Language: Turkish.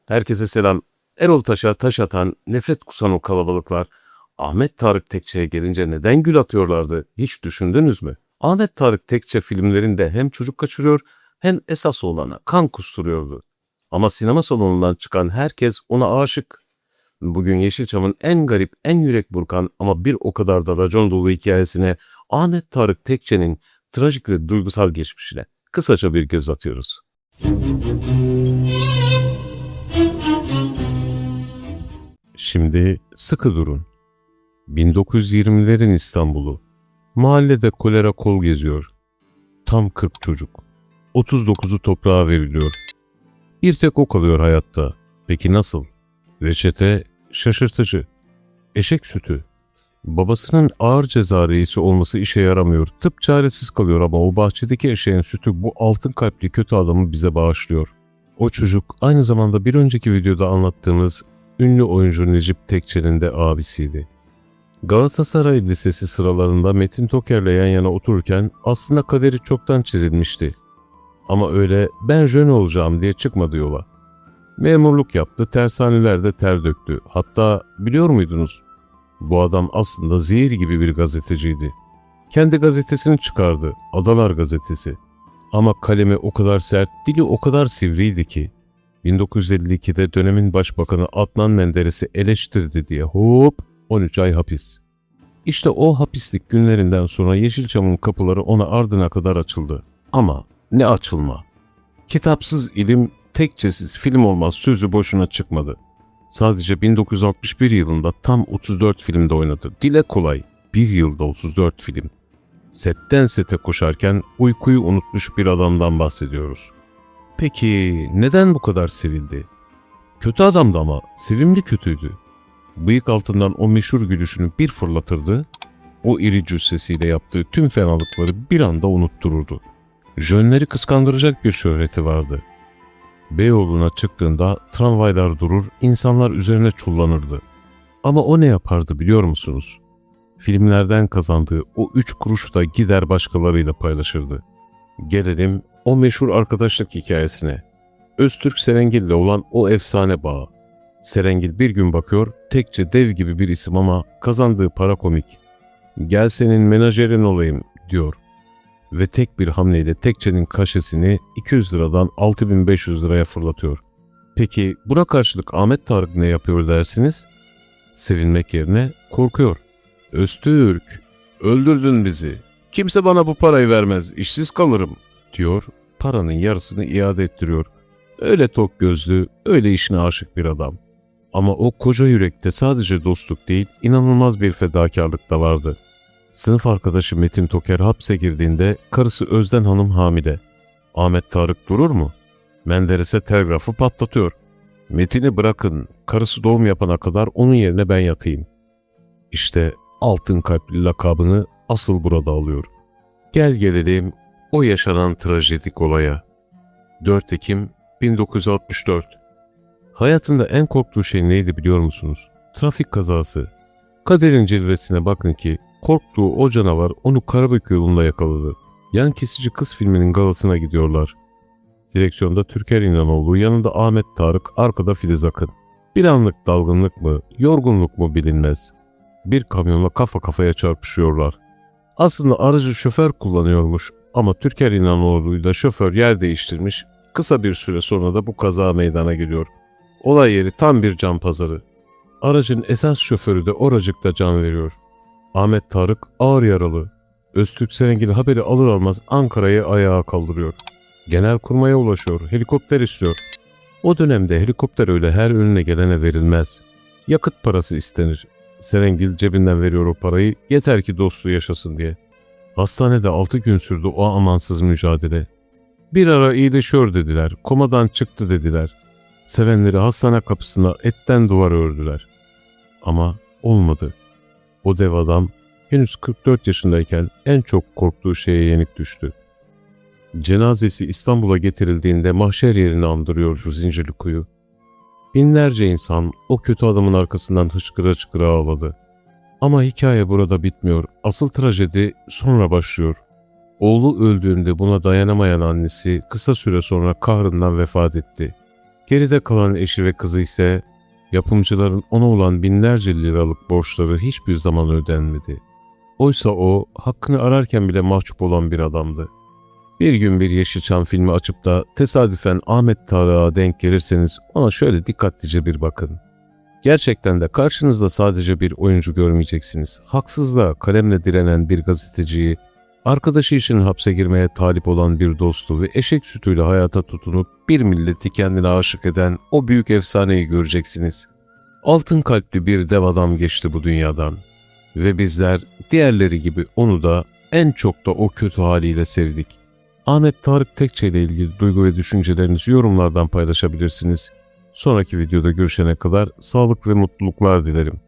Herkese selam. Erol Taş'a taş atan, nefret kusan o kalabalıklar Ahmet Tarık Tekçe'ye gelince neden gül atıyorlardı hiç düşündünüz mü? Ahmet Tarık Tekçe filmlerinde hem çocuk kaçırıyor hem esas olana kan kusturuyordu. Ama sinema salonundan çıkan herkes ona aşık. Bugün Yeşilçam'ın en garip, en yürek burkan ama bir o kadar da racon dolu hikayesine Ahmet Tarık Tekçe'nin trajik ve duygusal geçmişine kısaca bir göz atıyoruz. Şimdi sıkı durun. 1920'lerin İstanbul'u. Mahallede kolera kol geziyor. Tam 40 çocuk. 39'u toprağa veriliyor. Bir tek o kalıyor hayatta. Peki nasıl? Reçete şaşırtıcı. Eşek sütü. Babasının ağır ceza reisi olması işe yaramıyor. Tıp çaresiz kalıyor ama o bahçedeki eşeğin sütü bu altın kalpli kötü adamı bize bağışlıyor. O çocuk aynı zamanda bir önceki videoda anlattığımız ünlü oyuncu Necip Tekçe'nin de abisiydi. Galatasaray Lisesi sıralarında Metin Toker'le yan yana otururken aslında kaderi çoktan çizilmişti. Ama öyle ben jön olacağım diye çıkmadı yola. Memurluk yaptı, tersanelerde ter döktü. Hatta biliyor muydunuz? Bu adam aslında zehir gibi bir gazeteciydi. Kendi gazetesini çıkardı, Adalar Gazetesi. Ama kalemi o kadar sert, dili o kadar sivriydi ki 1952'de dönemin başbakanı Adnan Menderes'i eleştirdi diye hop 13 ay hapis. İşte o hapislik günlerinden sonra Yeşilçam'ın kapıları ona ardına kadar açıldı. Ama ne açılma. Kitapsız ilim, tekçesiz film olmaz sözü boşuna çıkmadı. Sadece 1961 yılında tam 34 filmde oynadı. Dile kolay, bir yılda 34 film. Setten sete koşarken uykuyu unutmuş bir adamdan bahsediyoruz. Peki neden bu kadar sevildi? Kötü adamdı ama sevimli kötüydü. Bıyık altından o meşhur gülüşünü bir fırlatırdı, o iri cüssesiyle yaptığı tüm fenalıkları bir anda unuttururdu. Jönleri kıskandıracak bir şöhreti vardı. Beyoğlu'na çıktığında tramvaylar durur, insanlar üzerine çullanırdı. Ama o ne yapardı biliyor musunuz? Filmlerden kazandığı o 3 kuruş da gider başkalarıyla paylaşırdı. Gelelim o meşhur arkadaşlık hikayesine. Öztürk Serengil'le olan o efsane bağı. Serengil bir gün bakıyor, Tekçe dev gibi bir isim ama kazandığı para komik. Gel senin menajerin olayım diyor. Ve tek bir hamleyle Tekçe'nin kaşesini 200 liradan 6500 liraya fırlatıyor. Peki buna karşılık Ahmet Tarık ne yapıyor dersiniz? Sevinmek yerine korkuyor. Öztürk, öldürdün bizi. Kimse bana bu parayı vermez, işsiz kalırım diyor. Paranın yarısını iade ettiriyor. Öyle tok gözlü, öyle işine aşık bir adam. Ama o koca yürekte sadece dostluk değil, inanılmaz bir fedakarlık da vardı. Sınıf arkadaşı Metin Toker hapse girdiğinde karısı Özden Hanım hamile. Ahmet Tarık durur mu? Menderes'e telgrafı patlatıyor. Metin'i bırakın, karısı doğum yapana kadar onun yerine ben yatayım. İşte altın kalpli lakabını asıl burada alıyor. Gel gelelim o yaşanan trajedik olaya. 4 Ekim 1964. Hayatında en korktuğu şey neydi biliyor musunuz? Trafik kazası. Kaderin cilvesine bakın ki korktuğu o canavar onu Karabük yolunda yakaladı. Yan kesici kız filminin galasına gidiyorlar. Direksiyonda Türker İnanoğlu, yanında Ahmet Tarık, arkada Filiz Akın. Bir anlık dalgınlık mı, yorgunluk mu bilinmez. Bir kamyonla kafa kafaya çarpışıyorlar. Aslında aracı şoför kullanıyormuş ama Türker İnanoğlu'yla şoför yer değiştirmiş. Kısa bir süre sonra da bu kaza meydana geliyor. Olay yeri tam bir can pazarı. Aracın esas şoförü de oracıkta can veriyor. Ahmet Tarık ağır yaralı. Öztürk Serengil haberi alır almaz Ankara'yı ayağa kaldırıyor. Genelkurmay'a ulaşıyor, helikopter istiyor. O dönemde helikopter öyle her önüne gelene verilmez. Yakıt parası istenir. Serengil cebinden veriyor o parayı, yeter ki dostluğu yaşasın diye. Hastanede 6 gün sürdü o amansız mücadele. Bir ara iyileşiyor dediler, komadan çıktı dediler. Sevenleri hastane kapısına etten duvar ördüler. Ama olmadı. O dev adam henüz 44 yaşındayken en çok korktuğu şeye yenik düştü. Cenazesi İstanbul'a getirildiğinde mahşer yerini andırıyor Zincirlikuyu. Binlerce insan o kötü adamın arkasından hıçkıra hıçkıra ağladı. Ama hikaye burada bitmiyor. Asıl trajedi sonra başlıyor. Oğlu öldüğünde buna dayanamayan annesi kısa süre sonra kahrından vefat etti. Geride kalan eşi ve kızı ise yapımcıların ona olan binlerce liralık borçları hiçbir zaman ödenmedi. Oysa o hakkını ararken bile mahcup olan bir adamdı. Bir gün bir Yeşilçam filmi açıp da tesadüfen Ahmet Tarık'a denk gelirseniz ona şöyle dikkatlice bir bakın. Gerçekten de karşınızda sadece bir oyuncu görmeyeceksiniz. Haksızlığa kalemle direnen bir gazeteciyi, arkadaşı için hapse girmeye talip olan bir dostu ve eşek sütüyle hayata tutunup bir milleti kendine aşık eden o büyük efsaneyi göreceksiniz. Altın kalpli bir dev adam geçti bu dünyadan. Ve bizler diğerleri gibi onu da en çok da o kötü haliyle sevdik. Ahmet Tarık Tekçe ile ilgili duygu ve düşüncelerinizi yorumlardan paylaşabilirsiniz. Sonraki videoda görüşene kadar sağlık ve mutluluklar dilerim.